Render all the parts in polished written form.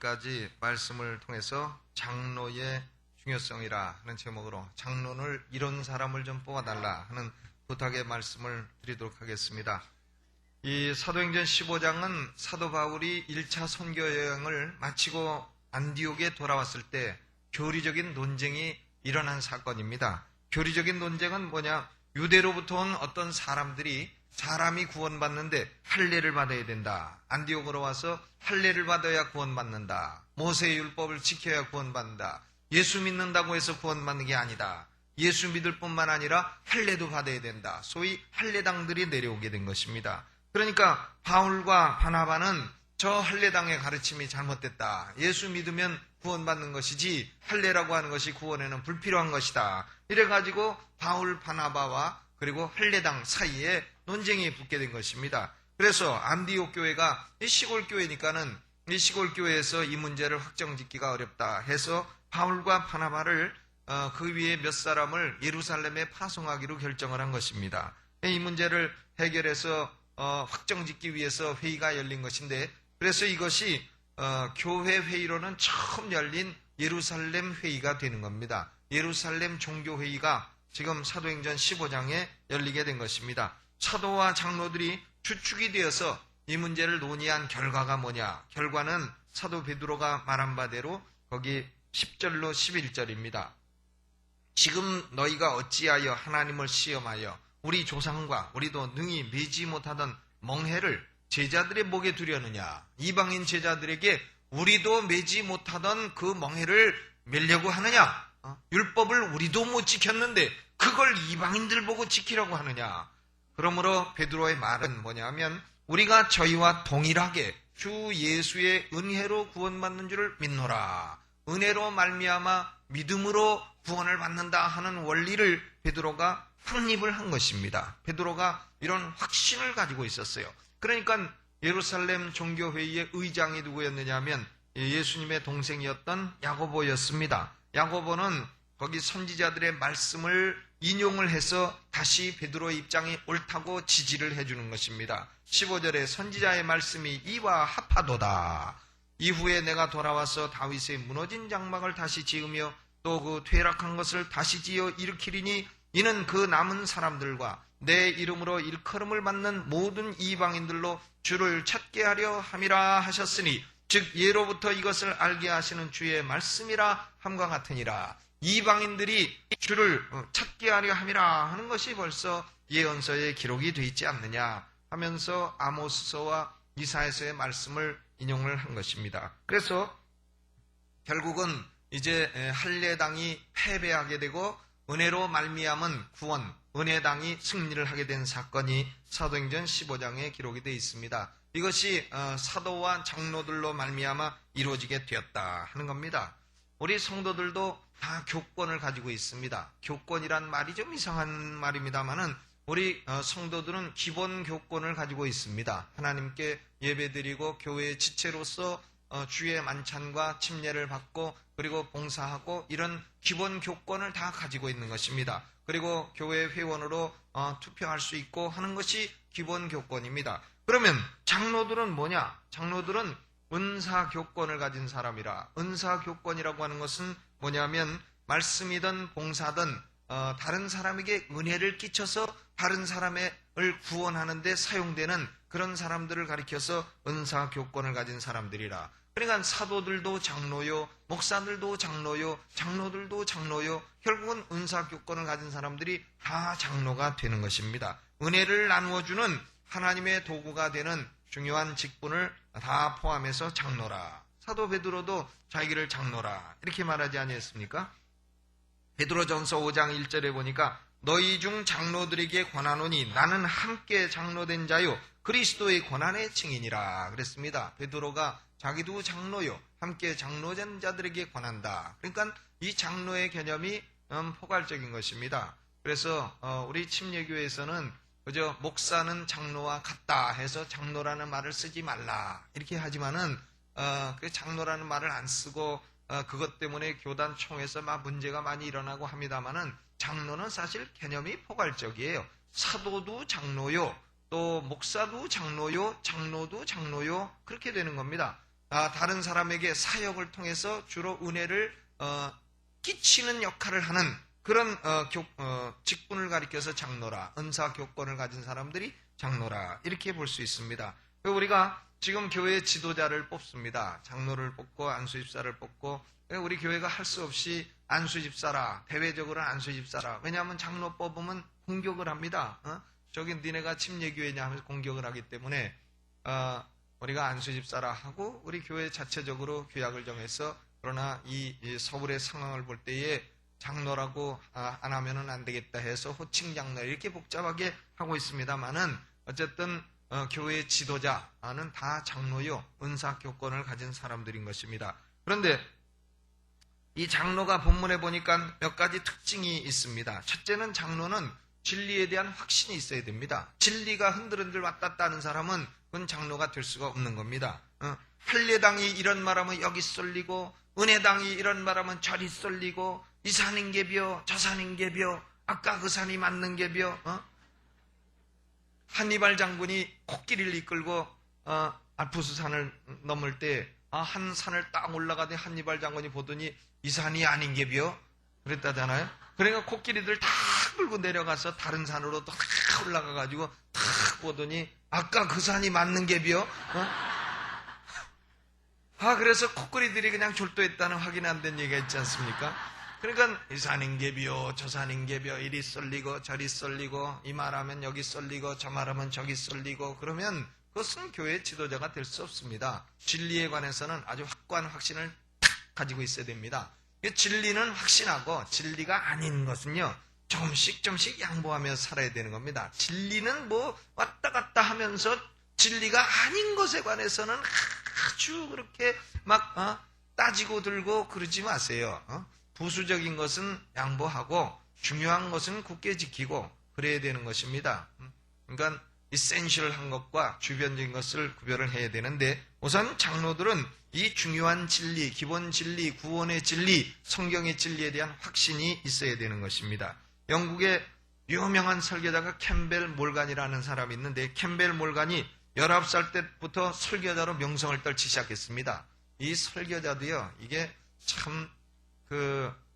오늘까지 말씀을 통해서 장로의 중요성이라 하는 제목으로 장로를 이런 사람을 좀 뽑아달라 하는 부탁의 말씀을 드리도록 하겠습니다. 이 사도행전 15장은 사도 바울이 1차 선교 여행을 마치고 안디옥에 돌아왔을 때 교리적인 논쟁이 일어난 사건입니다. 교리적인 논쟁은 뭐냐? 유대로부터 온 어떤 사람이 구원받는데 할례를 받아야 된다. 안디옥으로 와서 할례를 받아야 구원받는다. 모세의 율법을 지켜야 구원받는다. 예수 믿는다고 해서 구원받는 게 아니다. 예수 믿을 뿐만 아니라 할례도 받아야 된다. 소위 할례당들이 내려오게 된 것입니다. 그러니까 바울과 바나바는 저 할례당의 가르침이 잘못됐다. 예수 믿으면 구원받는 것이지 할례라고 하는 것이 구원에는 불필요한 것이다. 이래가지고 바울 바나바와 그리고 할례당 사이에 논쟁이 붙게 된 것입니다. 그래서 안디옥 교회가 시골 교회니까는 이 시골 교회에서 이 문제를 확정짓기가 어렵다 해서 바울과 바나바를 그 위에 몇 사람을 예루살렘에 파송하기로 결정을 한 것입니다. 이 문제를 해결해서 확정짓기 위해서 회의가 열린 것인데, 그래서 이것이 교회 회의로는 처음 열린 예루살렘 회의가 되는 겁니다. 예루살렘 종교회의가 지금 사도행전 15장에 열리게 된 것입니다. 사도와 장로들이 주축이 되어서 이 문제를 논의한 결과가 뭐냐? 결과는 사도 베드로가 말한 바대로 거기 10절로 11절입니다. 지금 너희가 어찌하여 하나님을 시험하여 우리 조상과 우리도 능히 매지 못하던 멍해를 제자들의 목에 두려느냐? 이방인 제자들에게 우리도 매지 못하던 그 멍해를 매려고 하느냐? 율법을 우리도 못 지켰는데 그걸 이방인들 보고 지키라고 하느냐? 그러므로 베드로의 말은 뭐냐면 우리가 저희와 동일하게 주 예수의 은혜로 구원받는 줄을 믿노라. 은혜로 말미암아 믿음으로 구원을 받는다 하는 원리를 베드로가 확립을 한 것입니다. 베드로가 이런 확신을 가지고 있었어요. 그러니까 예루살렘 종교회의의 의장이 누구였느냐 하면 예수님의 동생이었던 야고보였습니다. 야고보는 거기 선지자들의 말씀을 인용을 해서 다시 베드로의 입장이 옳다고 지지를 해주는 것입니다. 15절에 선지자의 말씀이 이와 합하도다. 이후에 내가 돌아와서 다윗의 무너진 장막을 다시 지으며 또 그 퇴락한 것을 다시 지어 일으키리니 이는 그 남은 사람들과 내 이름으로 일컬음을 받는 모든 이방인들로 주를 찾게 하려 함이라 하셨으니 즉 예로부터 이것을 알게 하시는 주의 말씀이라 함과 같으니라. 이방인들이 주를 찾게 하려 함이라 하는 것이 벌써 예언서에 기록이 되어 있지 않느냐 하면서 아모스서와 이사야서의 말씀을 인용을 한 것입니다. 그래서 결국은 이제 할례당이 패배하게 되고 은혜로 말미암은 구원, 은혜당이 승리를 하게 된 사건이 사도행전 15장에 기록이 되어 있습니다. 이것이 사도와 장로들로 말미암아 이루어지게 되었다 하는 겁니다. 우리 성도들도 다 교권을 가지고 있습니다. 교권이란 말이 좀 이상한 말입니다만은 우리 성도들은 기본 교권을 가지고 있습니다. 하나님께 예배드리고 교회의 지체로서 주의 만찬과 침례를 받고 그리고 봉사하고 이런 기본 교권을 다 가지고 있는 것입니다. 그리고 교회 회원으로 투표할 수 있고 하는 것이 기본 교권입니다. 그러면 장로들은 뭐냐? 장로들은 은사 교권을 가진 사람이라. 은사 교권이라고 하는 것은 뭐냐면 말씀이든 봉사든 다른 사람에게 은혜를 끼쳐서 다른 사람을 구원하는 데 사용되는 그런 사람들을 가리켜서 은사 교권을 가진 사람들이라. 그러니까 사도들도 장로요, 목사들도 장로요, 장로들도 장로요, 결국은 은사 교권을 가진 사람들이 다 장로가 되는 것입니다. 은혜를 나누어주는 하나님의 도구가 되는 중요한 직분을 다 포함해서 장로라. 사도 베드로도 자기를 장로라 이렇게 말하지 아니했습니까? 베드로전서 5장 1절에 보니까 너희 중 장로들에게 권하노니 나는 함께 장로된 자요 그리스도의 권한의 증인이라 그랬습니다. 베드로가 자기도 장로요 함께 장로된 자들에게 권한다. 그러니까 이 장로의 개념이 포괄적인 것입니다. 그래서 우리 침례교회에서는 그저 목사는 장로와 같다 해서 장로라는 말을 쓰지 말라 이렇게 하지만은 그 장로라는 말을 안 쓰고 그것 때문에 교단 총회에서 막 문제가 많이 일어나고 합니다만은 장로는 사실 개념이 포괄적이에요. 사도도 장로요, 또 목사도 장로요, 장로도 장로요 그렇게 되는 겁니다. 다른 사람에게 사역을 통해서 주로 은혜를 끼치는 역할을 하는 그런 직분을 가리켜서 장로라, 은사 교권을 가진 사람들이 장로라 이렇게 볼 수 있습니다. 우리가 지금 교회 지도자를 뽑습니다. 장로를 뽑고 안수집사를 뽑고 우리 교회가 할 수 없이 안수집사라, 대외적으로는 안수집사라. 왜냐하면 장로 뽑으면 공격을 합니다. 저기 니네가 침례교회냐 하면서 공격을 하기 때문에 우리가 안수집사라 하고 우리 교회 자체적으로 규약을 정해서 그러나 이 서울의 상황을 볼 때에 장로라고 안 하면은 안 되겠다 해서 호칭 장로 이렇게 복잡하게 하고 있습니다만은 어쨌든 교회의 지도자는 다 장로요 은사 교권을 가진 사람들인 것입니다. 그런데 이 장로가 본문에 보니까 몇 가지 특징이 있습니다. 첫째는 장로는 진리에 대한 확신이 있어야 됩니다. 진리가 흔들흔들 왔다 갔다 하는 사람은 그건 장로가 될 수가 없는 겁니다. 할례당이 이런 말하면 여기 쏠리고 은혜당이 이런 말하면 저리 쏠리고 이 산인 개비요 저 산인 개비요 아까 그 산이 맞는 개비요 한니발 장군이 코끼리를 이끌고 알프스 산을 넘을 때 한 산을 딱 올라가더니 한니발 장군이 보더니 이 산이 아닌 개비요 그랬다잖아요. 그러니까 코끼리들 다 끌고 내려가서 다른 산으로 또 탁 올라가가지고 탁 보더니 아까 그 산이 맞는 개비요 그래서 코끼리들이 그냥 졸도했다는 확인 안 된 얘기가 있지 않습니까? 그러니까 이 산인 개비요 저 산인 개비요 이리 쏠리고 저리 쏠리고 이 말하면 여기 쏠리고 저 말하면 저기 쏠리고 그러면 그것은 교회의 지도자가 될 수 없습니다. 진리에 관해서는 아주 확고한 확신을 탁 가지고 있어야 됩니다. 진리는 확신하고 진리가 아닌 것은요 조금씩 양보하며 살아야 되는 겁니다. 진리는 뭐 왔다 갔다 하면서 진리가 아닌 것에 관해서는 아주 그렇게 막 따지고 들고 그러지 마세요. 부수적인 것은 양보하고 중요한 것은 굳게 지키고 그래야 되는 것입니다. 그러니까 이센셜한 것과 주변적인 것을 구별을 해야 되는데 우선 장로들은 이 중요한 진리, 기본 진리, 구원의 진리, 성경의 진리에 대한 확신이 있어야 되는 것입니다. 영국의 유명한 설교자가 캠벨 몰간이라는 사람이 있는데 캠벨 몰간이 19살 때부터 설교자로 명성을 떨치 시작했습니다. 이 설교자도요, 이게 참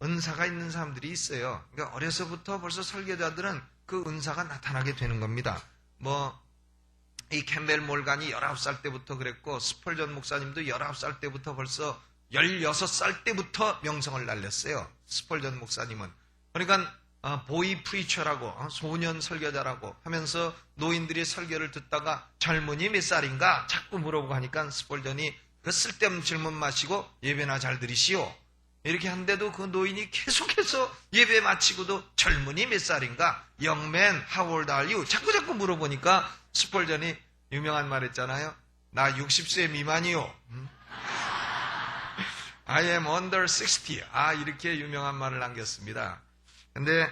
은사가 있는 사람들이 있어요. 그러니까 어려서부터 벌써 설교자들은 그 은사가 나타나게 되는 겁니다. 이 캠벨 몰간이 19살 때부터 그랬고, 스펄전 목사님도 19살 때부터 벌써 16살 때부터 명성을 날렸어요. 스펄전 목사님은. 그러니까, 보이 프리처라고, 소년 설교자라고 하면서 노인들이 설교를 듣다가 젊은이 몇 살인가 자꾸 물어보고 하니까 스펄전이 그 쓸데없는 질문 마시고 예배나 잘 들으시오. 이렇게 한데도 그 노인이 계속해서 예배 마치고도 젊은이 몇 살인가? Young man, how old are you? 자꾸 물어보니까 스펄전이 유명한 말 했잖아요. 나 60세 미만이요. I am under 60. 이렇게 유명한 말을 남겼습니다. 근데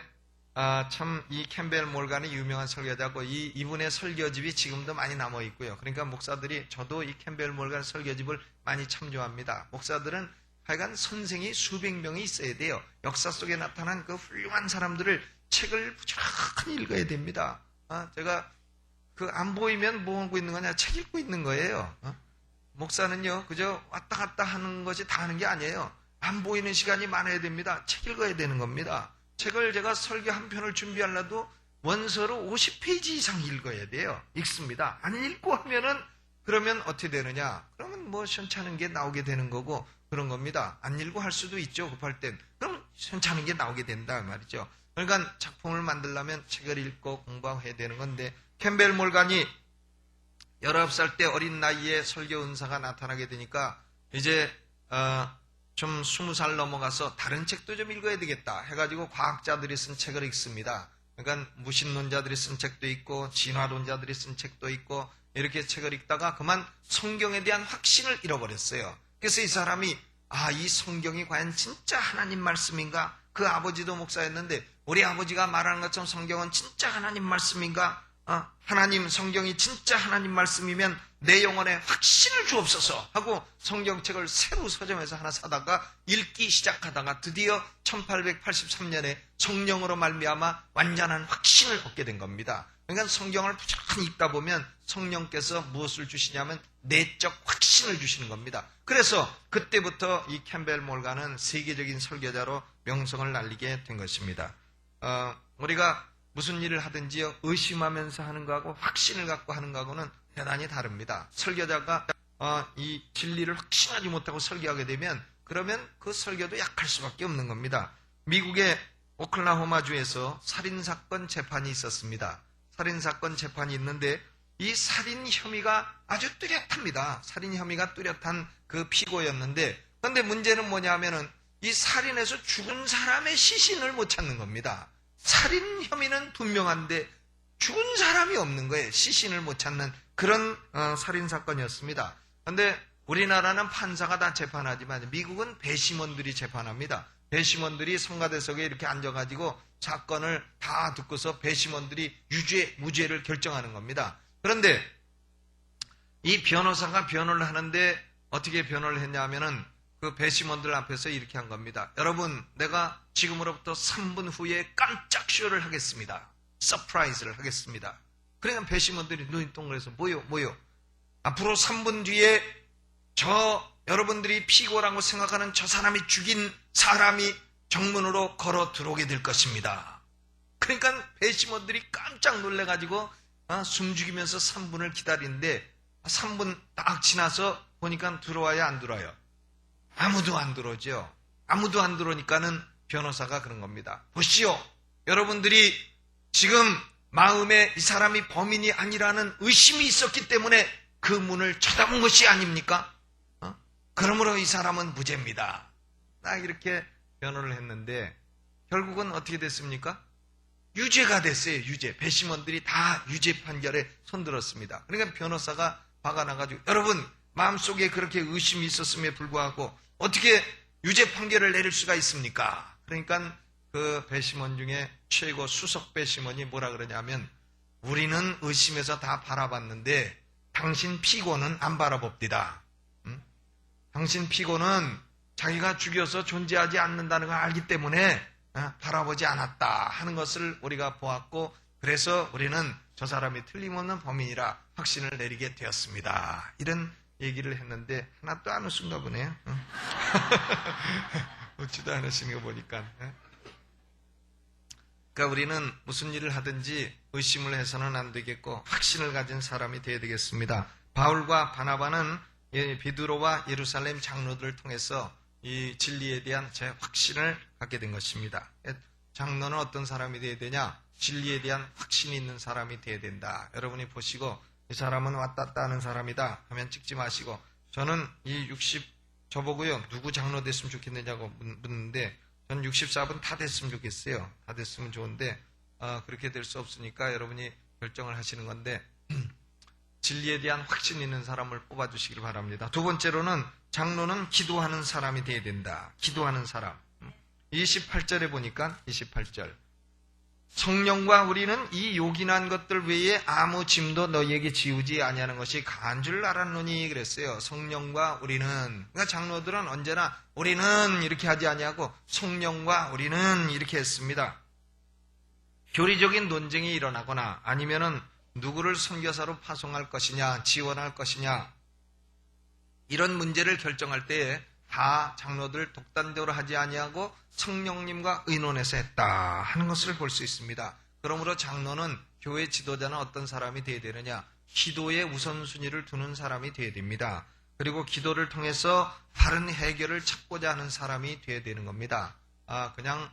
참 이 캠벨 몰간이 유명한 설교자고 이분의 설교집이 지금도 많이 남아 있고요. 그러니까 목사들이 저도 이 캠벨 몰간 설교집을 많이 참조합니다. 목사들은 하여간 선생이 수백 명이 있어야 돼요. 역사 속에 나타난 그 훌륭한 사람들을 책을 부지런히 읽어야 됩니다. 제가 안 보이면 뭐 하고 있는 거냐? 책 읽고 있는 거예요. 목사는요, 그저 왔다 갔다 하는 것이 다 하는 게 아니에요. 안 보이는 시간이 많아야 됩니다. 책 읽어야 되는 겁니다. 책을 제가 설교 한 편을 준비하려도 원서로 50페이지 이상 읽어야 돼요. 읽습니다. 안 읽고 하면은 그러면 어떻게 되느냐? 그러면 뭐 시원찮은 게 나오게 되는 거고 그런 겁니다. 안 읽고 할 수도 있죠. 급할 땐. 그럼 시원찮은 게 나오게 된다 말이죠. 그러니까 작품을 만들려면 책을 읽고 공부해야 되는 건데 캠벨 몰간이 19살 때 어린 나이에 설교 은사가 나타나게 되니까 이제 좀 20살 넘어가서 다른 책도 좀 읽어야 되겠다 해가지고 과학자들이 쓴 책을 읽습니다. 그러니까 무신론자들이 쓴 책도 있고 진화론자들이 쓴 책도 있고 이렇게 책을 읽다가 그만 성경에 대한 확신을 잃어버렸어요. 그래서 이 사람이 이 성경이 과연 진짜 하나님 말씀인가? 그 아버지도 목사였는데 우리 아버지가 말하는 것처럼 성경은 진짜 하나님 말씀인가? 하나님 성경이 진짜 하나님 말씀이면 내 영혼에 확신을 주옵소서 하고 성경책을 새로 서점에서 하나 사다가 읽기 시작하다가 드디어 1883년에 성령으로 말미암아 완전한 확신을 얻게 된 겁니다. 그러니까 성경을 부지런히 읽다 보면 성령께서 무엇을 주시냐면 내적 확신을 주시는 겁니다. 그래서 그때부터 이 캠벨 몰간은 세계적인 설교자로 명성을 날리게 된 것입니다. 우리가 무슨 일을 하든지요, 의심하면서 하는 거하고 확신을 갖고 하는 거하고는 대단히 다릅니다. 설교자가 이 진리를 확신하지 못하고 설교하게 되면 그러면 그 설교도 약할 수밖에 없는 겁니다. 미국의 오클라호마주에서 살인사건 재판이 있었습니다. 살인사건 재판이 있는데 이 살인 혐의가 아주 뚜렷합니다. 살인 혐의가 뚜렷한 그 피고였는데, 그런데 문제는 뭐냐면은 이 살인에서 죽은 사람의 시신을 못 찾는 겁니다. 살인 혐의는 분명한데 죽은 사람이 없는 거예요. 시신을 못 찾는 그런 살인사건이었습니다. 그런데 우리나라는 판사가 다 재판하지만 미국은 배심원들이 재판합니다. 배심원들이 성가대석에 이렇게 앉아가지고 사건을 다 듣고서 배심원들이 유죄, 무죄를 결정하는 겁니다. 그런데 이 변호사가 변호를 하는데 어떻게 변호를 했냐면은 그 배심원들 앞에서 이렇게 한 겁니다. 여러분, 내가 지금으로부터 3분 후에 깜짝 쇼를 하겠습니다. 서프라이즈를 하겠습니다. 그러니까 배심원들이 눈이 동그래서 뭐요? 앞으로 3분 뒤에 여러분들이 피고라고 생각하는 저 사람이 죽인 사람이 정문으로 걸어 들어오게 될 것입니다. 그러니까 배심원들이 깜짝 놀래가지고 숨 죽이면서 3분을 기다리는데 3분 딱 지나서 보니까 들어와야 안 들어와요? 아무도 안 들어오죠. 아무도 안 들어오니까는 변호사가 그런 겁니다. 보시오, 여러분들이 지금 마음에 이 사람이 범인이 아니라는 의심이 있었기 때문에 그 문을 쳐다본 것이 아닙니까? 그러므로 이 사람은 무죄입니다. 딱 이렇게 변호를 했는데 결국은 어떻게 됐습니까? 유죄가 됐어요. 유죄. 배심원들이 다 유죄 판결에 손들었습니다. 그러니까 변호사가 화가 나가지고, 여러분 마음속에 그렇게 의심이 있었음에 불구하고 어떻게 유죄 판결을 내릴 수가 있습니까? 그러니까 그 배심원 중에 최고 수석 배심원이 뭐라 그러냐면, 우리는 의심해서 다 바라봤는데 당신 피고는 안 바라봅디다. 당신 피고는 자기가 죽여서 존재하지 않는다는 걸 알기 때문에 바라보지 않았다 하는 것을 우리가 보았고, 그래서 우리는 저 사람이 틀림없는 범인이라 확신을 내리게 되었습니다. 이런 얘기를 했는데 하나도 안 웃은가 보네요. 웃지도 않으시는 거 보니까. 그러니까 우리는 무슨 일을 하든지 의심을 해서는 안 되겠고 확신을 가진 사람이 되어야 되겠습니다. 바울과 바나바는 베드로와 예루살렘 장로들을 통해서 이 진리에 대한 제 확신을 갖게 된 것입니다. 장로는 어떤 사람이 되어야 되냐? 진리에 대한 확신이 있는 사람이 되어야 된다. 여러분이 보시고 이 사람은 왔다 갔다 하는 사람이다 하면 찍지 마시고, 저는 이 60 저보고요, 누구 장로 됐으면 좋겠느냐고 묻는데 저는 64분 다 됐으면 좋겠어요. 다 됐으면 좋은데 그렇게 될 수 없으니까 여러분이 결정을 하시는 건데 진리에 대한 확신 있는 사람을 뽑아주시길 바랍니다. 두 번째로는 장로는 기도하는 사람이 되어야 된다. 기도하는 사람. 28절에 보니까 28절. 성령과 우리는 이 요긴한 것들 외에 아무 짐도 너희에게 지우지 아니하는 것이 강한 줄 알았노니 그랬어요. 성령과 우리는. 그러니까 장로들은 언제나 우리는 이렇게 하지 아니하고 성령과 우리는 이렇게 했습니다. 교리적인 논쟁이 일어나거나 아니면은 누구를 선교사로 파송할 것이냐, 지원할 것이냐, 이런 문제를 결정할 때에 다 장로들 독단적으로 하지 아니하고 성령님과 의논해서 했다 하는 것을 볼 수 있습니다. 그러므로 장로는, 교회 지도자는 어떤 사람이 되어야 되느냐? 기도의 우선순위를 두는 사람이 되어야 됩니다. 그리고 기도를 통해서 바른 해결을 찾고자 하는 사람이 되어야 되는 겁니다. 그냥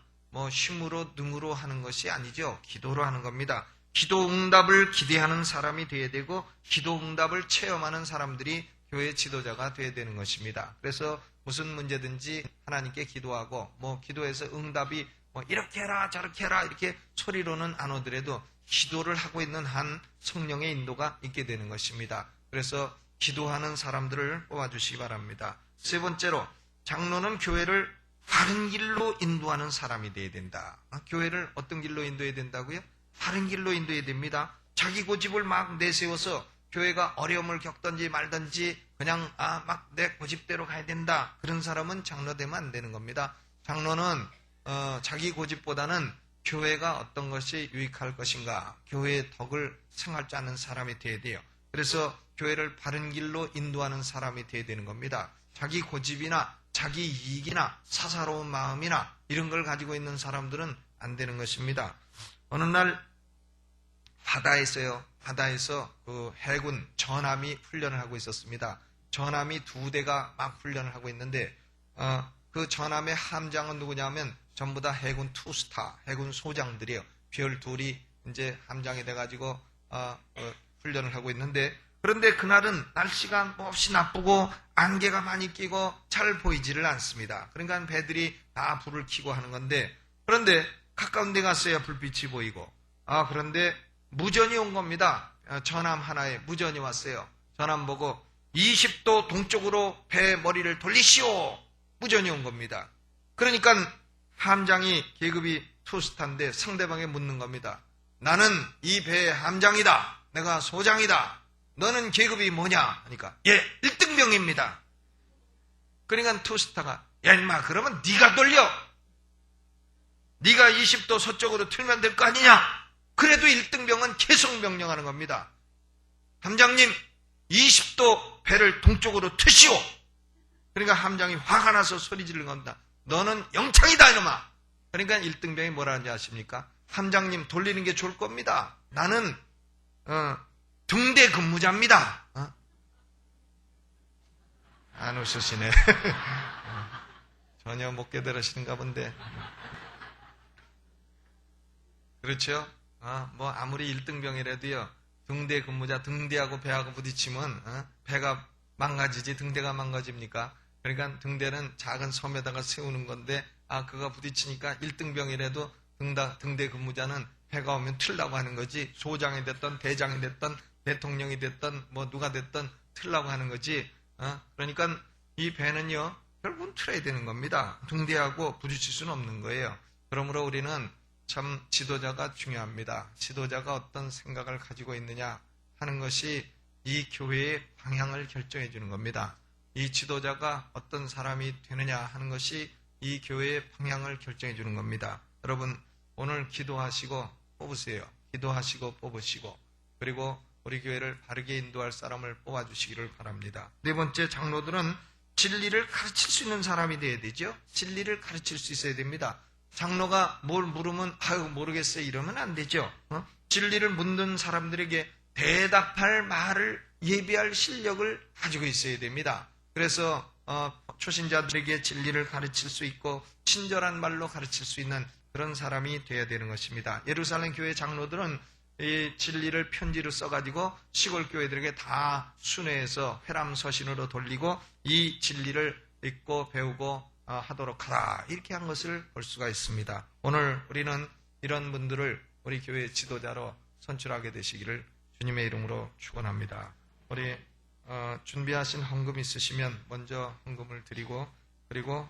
힘으로 능으로 하는 것이 아니죠. 기도로 하는 겁니다. 기도 응답을 기대하는 사람이 되어야 되고 기도 응답을 체험하는 사람들이 교회 지도자가 되어야 되는 것입니다. 그래서 무슨 문제든지 하나님께 기도하고 기도해서 응답이 이렇게 해라 저렇게 해라 이렇게 소리로는 안 오더라도 기도를 하고 있는 한 성령의 인도가 있게 되는 것입니다. 그래서 기도하는 사람들을 뽑아주시기 바랍니다. 세 번째로, 장로는 교회를 바른 길로 인도하는 사람이 되어야 된다. 교회를 어떤 길로 인도해야 된다고요? 바른 길로 인도해야 됩니다. 자기 고집을 막 내세워서 교회가 어려움을 겪든지 말든지 그냥 막 내 고집대로 가야 된다. 그런 사람은 장로 되면 안 되는 겁니다. 장로는 자기 고집보다는 교회가 어떤 것이 유익할 것인가, 교회의 덕을 생각지 않는 사람이 되어야 돼요. 그래서 교회를 바른 길로 인도하는 사람이 되어야 되는 겁니다. 자기 고집이나 자기 이익이나 사사로운 마음이나 이런 걸 가지고 있는 사람들은 안 되는 것입니다. 어느 날 바다에서 그 해군 전함이 훈련을 하고 있었습니다. 전함이 2대가 막 훈련을 하고 있는데 그 전함의 함장은 누구냐면 전부 다 해군 투스타, 해군 소장들이에요. 별 둘이 이제 함장이 돼가지고 훈련을 하고 있는데, 그런데 그날은 날씨가 몹시 나쁘고 안개가 많이 끼고 잘 보이지를 않습니다. 그러니까 배들이 다 불을 켜고 하는 건데, 그런데 가까운 데 갔어야 불빛이 보이고, 그런데 무전이 온 겁니다. 전함 하나에 무전이 왔어요. 전함 보고 20도 동쪽으로 배 머리를 돌리시오. 무전이 온 겁니다. 그러니까 함장이 계급이 투스타인데 상대방에 묻는 겁니다. 나는 이 배의 함장이다. 내가 소장이다. 너는 계급이 뭐냐? 하니까 1등병입니다. 그러니까 투스타가 야 인마 그러면 네가 돌려. 네가 20도 서쪽으로 틀면 될 거 아니냐? 그래도 1등병은 계속 명령하는 겁니다. 함장님 20도 배를 동쪽으로 트시오. 그러니까 함장이 화가 나서 소리 지르는 겁니다. 너는 영창이다 이놈아. 그러니까 1등병이 뭐라 하는지 아십니까? 함장님 돌리는 게 좋을 겁니다. 나는 등대 근무자입니다. 안 웃으시네. 전혀 못 깨달으시는가 본데. 그렇죠? 뭐 아무리 1등병이라도요. 등대 근무자, 등대하고 배하고 부딪히면 배가 망가지지 등대가 망가집니까? 그러니까 등대는 작은 섬에다가 세우는 건데 그가 부딪히니까 1등병이라도 등대 근무자는 배가 오면 틀라고 하는 거지. 소장이 됐던 대장이 됐던 대통령이 됐던 뭐 누가 됐던 틀라고 하는 거지. 그러니까 이 배는요 결국은 틀어야 되는 겁니다. 등대하고 부딪힐 수는 없는 거예요. 그러므로 우리는 참 지도자가 중요합니다. 지도자가 어떤 생각을 가지고 있느냐 하는 것이 이 교회의 방향을 결정해 주는 겁니다. 이 지도자가 어떤 사람이 되느냐 하는 것이 이 교회의 방향을 결정해 주는 겁니다. 여러분 오늘 기도하시고 뽑으세요. 기도하시고 뽑으시고 그리고 우리 교회를 바르게 인도할 사람을 뽑아주시기를 바랍니다. 네 번째, 장로들은 진리를 가르칠 수 있는 사람이 되어야 되죠. 진리를 가르칠 수 있어야 됩니다. 장로가 뭘 물으면 모르겠어요 이러면 안 되죠. 진리를 묻는 사람들에게 대답할 말을 예비할 실력을 가지고 있어야 됩니다. 그래서 초신자들에게 진리를 가르칠 수 있고 친절한 말로 가르칠 수 있는 그런 사람이 되어야 되는 것입니다. 예루살렘 교회 장로들은 이 진리를 편지로 써가지고 시골 교회들에게 다 순회해서 회람서신으로 돌리고 이 진리를 읽고 배우고 하도록 하라 이렇게 한 것을 볼 수가 있습니다. 오늘 우리는 이런 분들을 우리 교회 지도자로 선출하게 되시기를 주님의 이름으로 축원합니다. 우리 준비하신 헌금 있으시면 먼저 헌금을 드리고 그리고